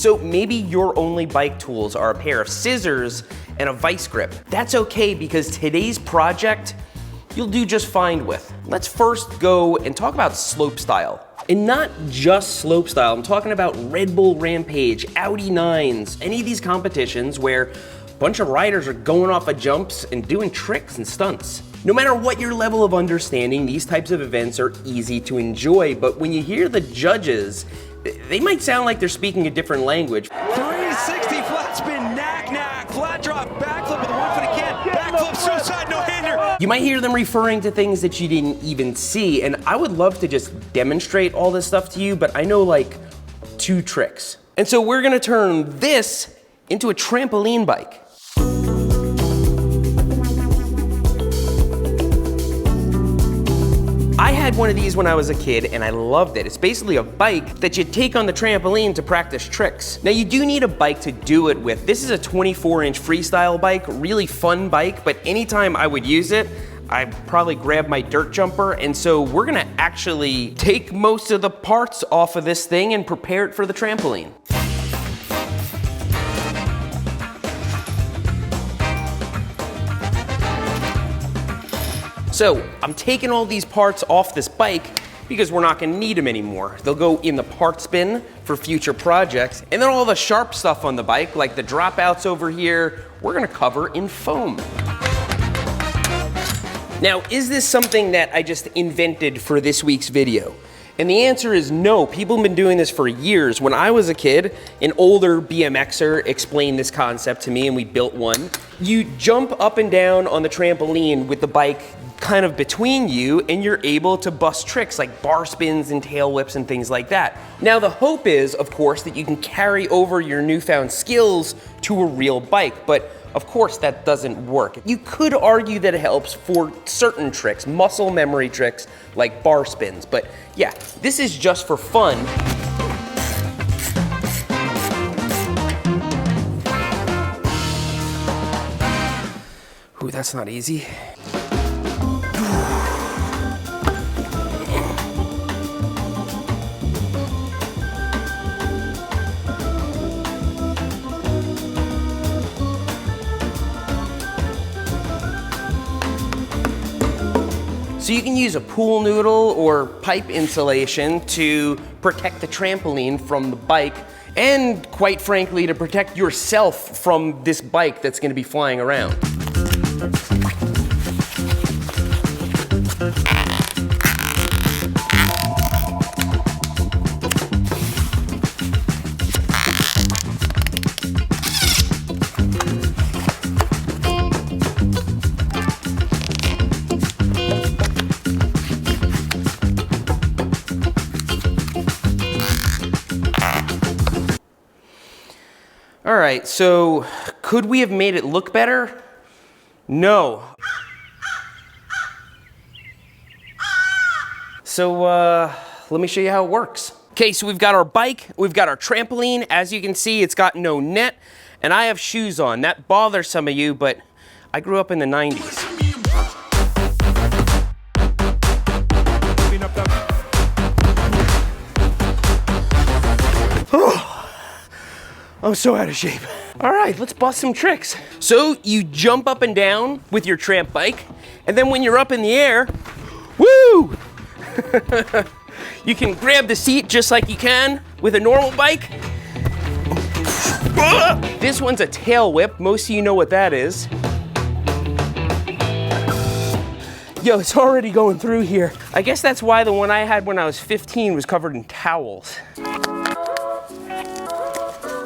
So maybe your only bike tools are a pair of scissors and a vice grip. That's okay, because today's project you'll do just fine with. Let's first go and talk about slope style. And not just slope style, I'm talking about Red Bull Rampage, Audi 9s, any of these competitions where a bunch of riders are going off of jumps and doing tricks and stunts. No matter what your level of understanding, these types of events are easy to enjoy, but when you hear the judges, they might sound like they're speaking a different language. 360 flat spin, knack, flat drop, backflip with a 1 foot can, backflip, suicide, no hander. You might hear them referring to things that you didn't even see, and I would love to just demonstrate all this stuff to you, but I know like 2 tricks. And so we're gonna turn this into a trampoline bike. I had one of these when I was a kid and I loved it. It's basically a bike that you take on the trampoline to practice tricks. Now you do need a bike to do it with. This is a 24-inch freestyle bike, really fun bike, but anytime I would use it, I'd probably grab my dirt jumper, and so we're gonna actually take most of the parts off of this thing and prepare it for the trampoline. So I'm taking all these parts off this bike because we're not gonna need them anymore. They'll go in the parts bin for future projects. And then all the sharp stuff on the bike, like the dropouts over here, we're gonna cover in foam. Now, is this something that I just invented for this week's video? And the answer is no. People have been doing this for years. When I was a kid, an older BMXer explained this concept to me and we built one. You jump up and down on the trampoline with the bike kind of between you, and you're able to bust tricks like bar spins and tail whips and things like that. Now the hope is, of course, that you can carry over your newfound skills to a real bike, but of course that doesn't work. You could argue that it helps for certain tricks, muscle memory tricks like bar spins, but yeah, this is just for fun. Ooh, that's not easy. So you can use a pool noodle or pipe insulation to protect the trampoline from the bike, and quite frankly, to protect yourself from this bike that's gonna be flying around. All right, so could we have made it look better? No. So let me show you how it works. Okay, so we've got our bike, we've got our trampoline. As you can see, it's got no net, and I have shoes on. That bothers some of you, but I grew up in the 90s. I'm so out of shape. All right, let's bust some tricks. So you jump up and down with your tramp bike, and then when you're up in the air, woo! You can grab the seat just like you can with a normal bike. This one's a tail whip. Most of you know what that is. Yo, it's already going through here. I guess that's why the one I had when I was 15 was covered in towels.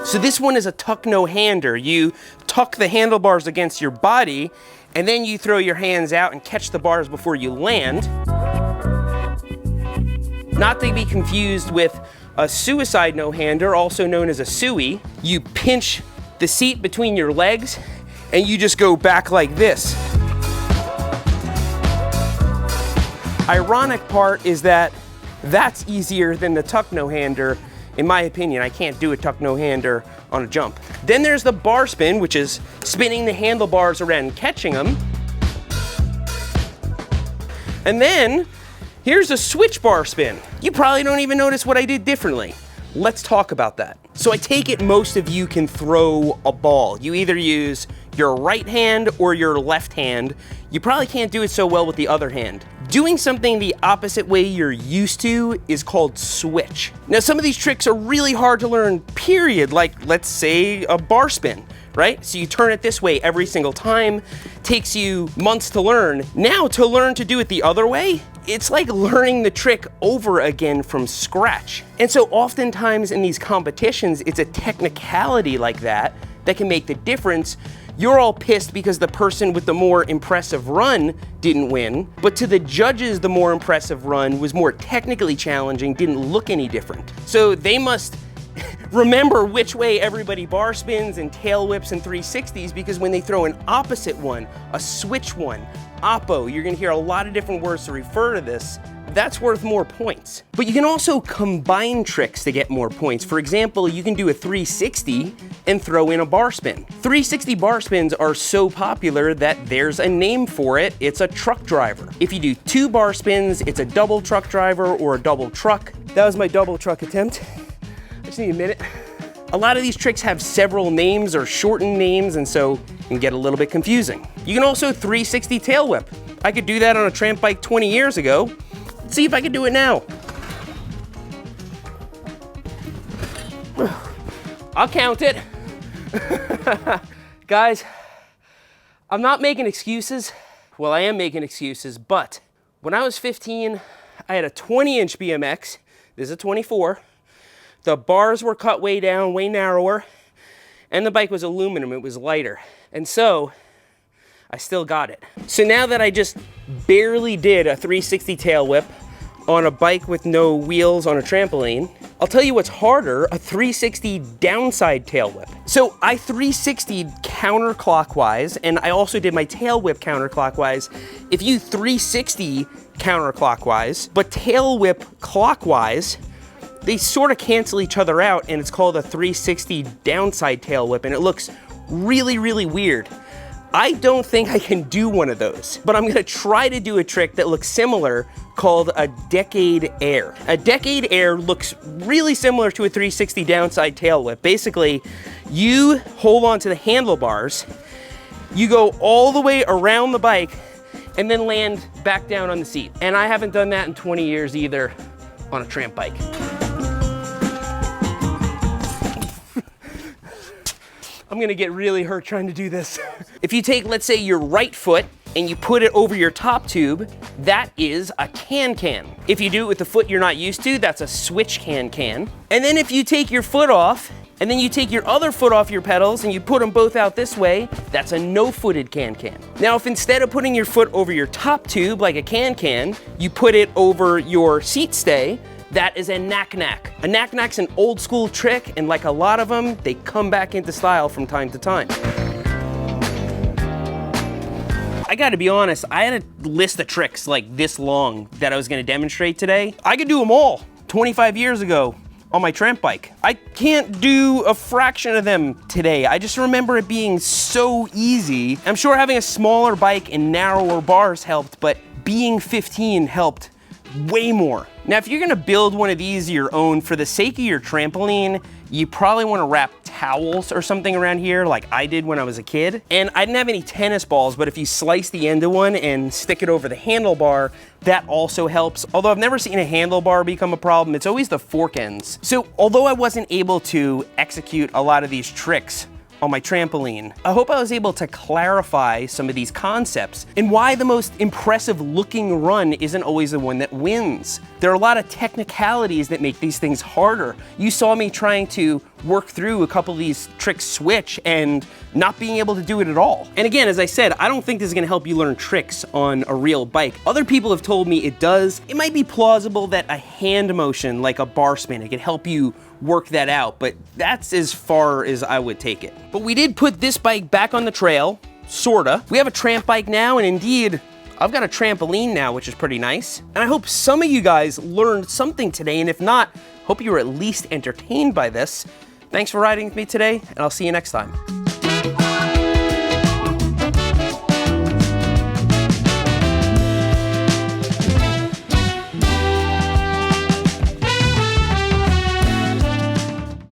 So this one is a tuck no hander. You tuck the handlebars against your body, and then you throw your hands out and catch the bars before you land. Not to be confused with a suicide no hander, also known as a suey. You pinch the seat between your legs, and you just go back like this. Ironic part is that that's easier than the tuck no hander. In my opinion, I can't do a tuck no hander on a jump. Then there's the bar spin, which is spinning the handlebars around and catching them. And then here's a switch bar spin. You probably don't even notice what I did differently. Let's talk about that. So I take it most of you can throw a ball. You either use your right hand or your left hand. You probably can't do it so well with the other hand. Doing something the opposite way you're used to is called switch. Now, some of these tricks are really hard to learn, period. Like, let's say a bar spin, right? So you turn it this way every single time, takes you months to learn. Now, to learn to do it the other way, it's like learning the trick over again from scratch. And so oftentimes in these competitions, it's a technicality like that that can make the difference. You're all pissed because the person with the more impressive run didn't win, but to the judges, the more impressive run was more technically challenging, didn't look any different. So they must remember which way everybody bar spins and tail whips and 360s, because when they throw an opposite one, a switch one, oppo, you're gonna hear a lot of different words to refer to this. That's worth more points. But you can also combine tricks to get more points. For example, you can do a 360 and throw in a bar spin. 360 bar spins are so popular that there's a name for it. It's a truck driver. If you do 2 bar spins, it's a double truck driver or a double truck. That was my double truck attempt. I just need a minute. A lot of these tricks have several names or shortened names, and so it can get a little bit confusing. You can also 360 tail whip. I could do that on a Tramp Bike 20 years ago. Let's see if I can do it now. I'll count it. Guys, I'm not making excuses. Well, I am making excuses, but when I was 15, I had a 20-inch BMX. This is a 24. The bars were cut way down, way narrower, and the bike was aluminum, it was lighter. And so, I still got it. So now that I just barely did a 360 tail whip on a bike with no wheels on a trampoline, I'll tell you what's harder, a 360 downside tail whip. So I 360'd counterclockwise, and I also did my tail whip counterclockwise. If you 360 counterclockwise, but tail whip clockwise, they sort of cancel each other out, and it's called a 360 downside tail whip, and it looks really, really weird. I don't think I can do one of those, but I'm gonna try to do a trick that looks similar called a decade air. A decade air looks really similar to a 360 downside tail whip. Basically, you hold on to the handlebars, you go all the way around the bike, and then land back down on the seat. And I haven't done that in 20 years either on a Tramp Bike. I'm gonna get really hurt trying to do this. If you take, let's say, your right foot and you put it over your top tube, that is a can-can. If you do it with the foot you're not used to, that's a switch can-can. And then if you take your foot off, and then you take your other foot off your pedals and you put them both out this way, that's a no-footed can-can. Now, if instead of putting your foot over your top tube like a can-can, you put it over your seat stay, that is a knack-knack. A knack-knack's an old school trick, and like a lot of them, they come back into style from time to time. I gotta be honest, I had a list of tricks like this long that I was gonna demonstrate today. I could do them all 25 years ago on my Tramp Bike. I can't do a fraction of them today. I just remember it being so easy. I'm sure having a smaller bike and narrower bars helped, but being 15 helped way more. Now, if you're gonna build one of these your own, for the sake of your trampoline, you probably wanna wrap towels or something around here like I did when I was a kid. And I didn't have any tennis balls, but if you slice the end of one and stick it over the handlebar, that also helps. Although I've never seen a handlebar become a problem, it's always the fork ends. So although I wasn't able to execute a lot of these tricks on my trampoline, I hope I was able to clarify some of these concepts and why the most impressive looking run isn't always the one that wins. There are a lot of technicalities that make these things harder. You saw me trying to work through a couple of these tricks switch and not being able to do it at all. And again, as I said, I don't think this is gonna help you learn tricks on a real bike. Other people have told me it does. It might be plausible that a hand motion like a bar spin, it can help you work that out, but that's as far as I would take it. But we did put this bike back on the trail, sorta. We have a Tramp Bike now, and indeed, I've got a trampoline now, which is pretty nice. And I hope some of you guys learned something today, and if not, hope you were at least entertained by this. Thanks for riding with me today, and I'll see you next time.